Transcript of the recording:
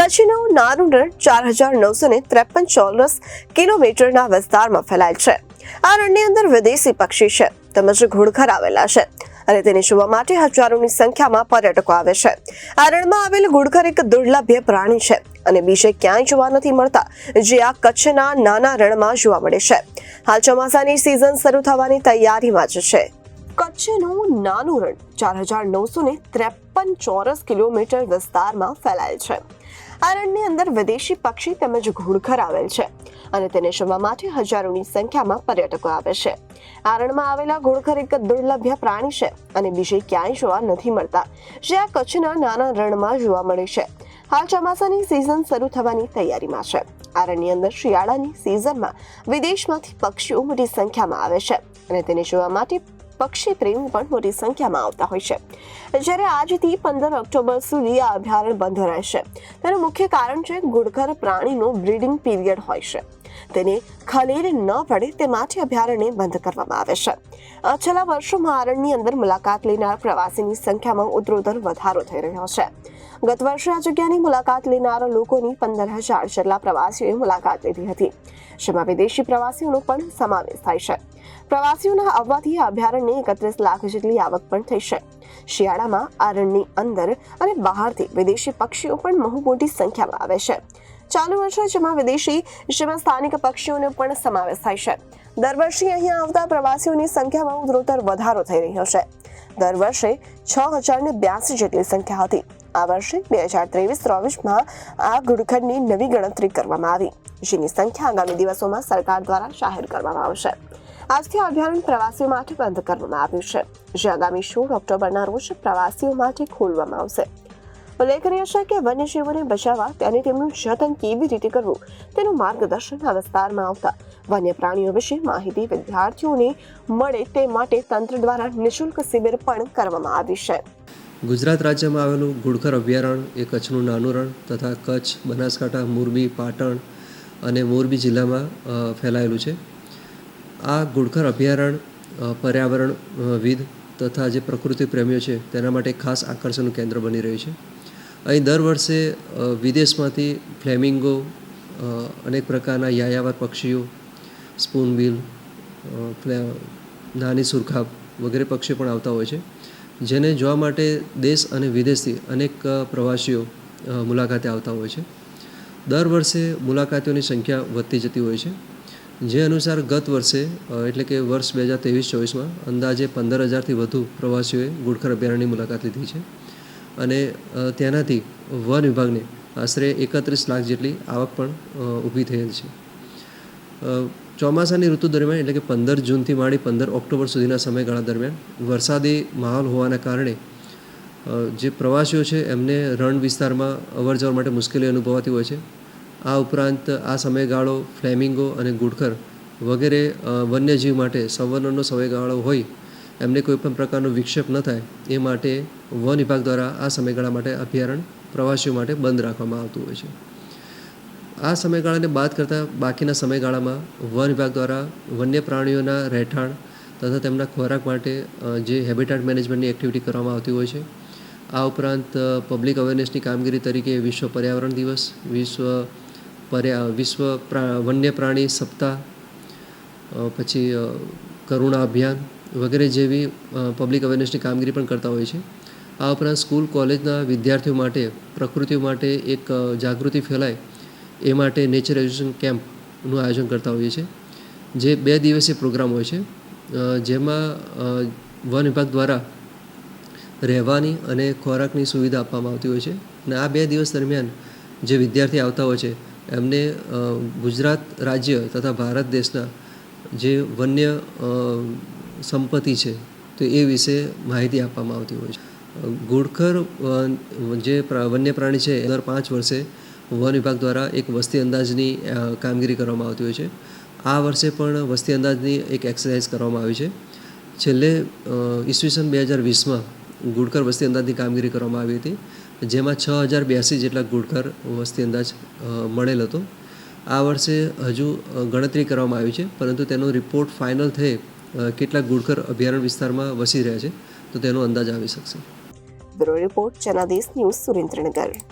કચ્છનું નાનું રણ 4,953 ચોરસ કિલોમીટરના વિસ્તારમાં ફેલાયેલ છે. આ રણની અંદર વિદેશી પક્ષી છે તેમજ ઘોડખર આવેલા છે અને તેને જોવા માટે હજારોની સંખ્યામાં પર્યટકો આવે છે. આ રણમાં આવેલ ઘોડખર એક દુર્લભ પ્રાણી છે અને બીજે ક્યાંય જોવા નથી મળતા, જે આ કચ્છના નાના રણમાં જોવા મળે છે. હાલ ચોમાસાની સિઝન શરૂ થવાની તૈયારીમાં જ છે. કચ્છનું નાનું રણ 4,953 ચોરસ કિલોમીટર વિસ્તારમાં ફેલાયેલ છે. આ રણની અંદર વિદેશી પક્ષી તેમજ ઘોડખર આવેલ છે અને તેને જોવા માટે હજારોની સંખ્યામાં પર્યટકો આવે છે. આ રણમાં આવેલા ઘોડખર એક દુર્લભ પ્રાણી છે અને બીજે ક્યાંય જોવા નથી મળતા, જે આ કચ્છના નાના રણમાં જોવા મળે છે. હાલ ચોમાસાની સિઝન શરૂ થવાની તૈયારીમાં છે. આ રણની અંદર શિયાળાની સિઝનમાં વિદેશમાંથી પક્ષીઓ મોટી સંખ્યામાં આવે છે અને તેને જોવા માટે પક્ષી પ્રેમી પણ મોટી સંખ્યામાં આવતા હોય છે. જ્યારે આજથી 15 ઓક્ટોબર સુધી આ અભયારણ્ય બંધ રહેશે. તેનું મુખ્ય કારણ છે ઘોડખર પ્રાણીનો બ્રીડિંગ પીરિયડ હોય છે. તેને ખલેલ ન પડે તે માટે અભયારણ્ય બંધ કરવામાં આવે છે. છેલ્લા વર્ષોમાં આ રણની અંદર મુલાકાત લેનાર પ્રવાસીની સંખ્યામાં ઉત્તરોત્તર વધારો થઈ રહ્યો છે. ગત વર્ષે આ જગ્યાની મુલાકાત લેનારા લોકોની 15,000 જેટલા પ્રવાસીઓએ મુલાકાત લીધી હતી, જેમાં વિદેશી પ્રવાસીઓનો પણ સમાવેશ થાય છે. પ્રવાસીઓના આવવાથી આ અભયારણ્યને 31 લાખ જેટલી આવક પણ થઈ છે. શિયાળામાં આ રણની અંદર અને બહારથી વિદેશી પક્ષીઓ પણ બહુ મોટી સંખ્યામાં આવે છે. ચાલુ વર્ષે જેમાં વિદેશી જેમાં સ્થાનિક પક્ષીઓનો પણ સમાવેશ થાય છે. દર વર્ષે અહીંયા આવતા પ્રવાસીઓની સંખ્યામાં ઉત્તરોત્તર વધારો થઈ રહ્યો છે. દર વર્ષે 6,082 જેટલી સંખ્યા હતી. આ વર્ષે 2023-24માં આ ઘોડખરની નવી ગણતરી કરવામાં આવી, જેની સંખ્યા આગામી દિવસોમાં સરકાર દ્વારા જાહેર કરવામાં આવશે. આજથી અભયારણ્ય પ્રવાસીઓ માટે બંધ કરવામાં આવ્યું છે, જે આગામી 16 ઓક્ટોબરના રોજ પ્રવાસીઓ માટે ખોલવામાં આવશે. ઉલ્લેખનીય છે કે વન્યજીવોને બચાવવા અને તેમનું જતન કેવી રીતે કરવું તેનું માર્ગદર્શન આ વિસ્તારમાં આવતા વન્ય પ્રાણીઓ વિશે માહિતી વિદ્યાર્થીઓને મળે તે માટે તંત્ર દ્વારા નિઃશુલ્ક શિબિર પણ કરવામાં આવી છે. ગુજરાત રાજ્યમાં આવેલું ઘોડખર અભયારણ્ય એ કચ્છનું નાનું રણ તથા કચ્છ, બનાસકાંઠા, મોરબી, પાટણ અને મોરબી જિલ્લામાં ફેલાયેલું છે. આ ઘોડખર અભયારણ્ય પર્યાવરણવિદ તથા જે પ્રકૃતિ પ્રેમીઓ છે તેના માટે ખાસ આકર્ષણનું કેન્દ્ર બની રહ્યું છે. અહીં દર વર્ષે વિદેશમાંથી ફ્લેમિંગો, અનેક પ્રકારના યાયાવર પક્ષીઓ, સ્પૂનબિલ, નાની સુરખાબ વગેરે પક્ષીઓ પણ આવતા હોય છે, જેને જોવા માટે દેશ અને વિદેશથી અનેક પ્રવાસીઓ મુલાકાતે આવતા હોય છે. દર વર્ષે મુલાકાતીઓની સંખ્યા વધતી જતી હોય છે. જે અનુસાર ગત વર્ષે એટલે કે વર્ષ 2023-24માં અંદાજે 15,000થી વધુ પ્રવાસીઓએ ઘોડખર અભયારણ્યની મુલાકાત લીધી છે અને તેનાથી વન વિભાગને આશરે 31 લાખ જેટલી આવક પણ ઊભી થયેલ છે. ચોમાસાની ઋતુ દરમિયાન એટલે કે 15 જૂનથી માંડી 15 ઓક્ટોબર સુધીના સમયગાળા દરમિયાન વરસાદી માહોલ હોવાના કારણે જે પ્રવાસીઓ છે એમને રણ વિસ્તારમાં અવરજવર માટે મુશ્કેલી અનુભવાતી હોય છે. આ ઉપરાંત આ સમયગાળો ફ્લેમિંગો અને ઘોડખર વગેરે વન્યજીવ માટે સંવર્ધનનો સમયગાળો હોય, એમને કોઈપણ પ્રકારનો વિક્ષેપ ન થાય એ માટે વન વિભાગ દ્વારા આ સમયગાળા માટે અભયારણ્ય પ્રવાસીઓ માટે બંધ રાખવામાં આવતું હોય છે. આ સમયગાળાને બાદ કરતાં બાકીના સમયગાળામાં વન વિભાગ દ્વારા વન્ય પ્રાણીઓના રહેઠાણ તથા તેમના ખોરાક માટે જે હેબિટાટ મેનેજમેન્ટની એક્ટિવિટી કરવામાં આવતી હોય છે. આ ઉપરાંત પબ્લિક અવેરનેસની કામગીરી તરીકે વિશ્વ પર્યાવરણ દિવસ, વિશ્વ વન્ય પ્રાણી સપ્તાહ, પછી કરુણા અભિયાન વગેરે જેવી પબ્લિક અવેરનેસની કામગીરી પણ કરતા હોય છે. આ ઉપરાંત સ્કૂલ કોલેજના વિદ્યાર્થીઓ માટે પ્રકૃતિ માટે એક જાગૃતિ ફેલાય એ માટે નેચર એજ્યુકેશન કેમ્પનું આયોજન કરતા હોઈએ છીએ, જે 2 દિવસીય પ્રોગ્રામ હોય છે, જેમાં વન વિભાગ દ્વારા રહેવાની અને ખોરાકની સુવિધા આપવામાં આવતી હોય છે. અને આ 2 દિવસ દરમિયાન જે વિદ્યાર્થી આવતા હોય છે એમને ગુજરાત રાજ્ય તથા ભારત દેશના જે વન્ય સંપત્તિ છે તો એ વિશે માહિતી આપવામાં આવતી હોય છે. ઘોડખર જે વન્ય પ્રાણી છે દર 5 વર્ષે વન વિભાગ દ્વારા એક વસ્તી અંદાજની કામગીરી કરવામાં આવતી હોય છે. આ વર્ષે પણ વસ્તી અંદાજની એક એક્સરસાઇઝ કરવામાં આવી છે. છેલ્લે ઈસવીસન 2020માં ઘોડખર વસ્તી અંદાજની કામગીરી કરવામાં આવી હતી, જેમાં 6,082 જેટલા ઘોડખર વસ્તી અંદાજ મળેલ હતો. આ વર્ષે હજુ ગણતરી કરવામાં આવી છે, પરંતુ તેનો રિપોર્ટ ફાઇનલ થઈ કેટલાક ઘોડખર અભયારણ્ય વિસ્તારમાં વસી રહ્યા છે તો તેનો અંદાજ આવી શકશે. Bureau report Janadesh news, Surendranagar.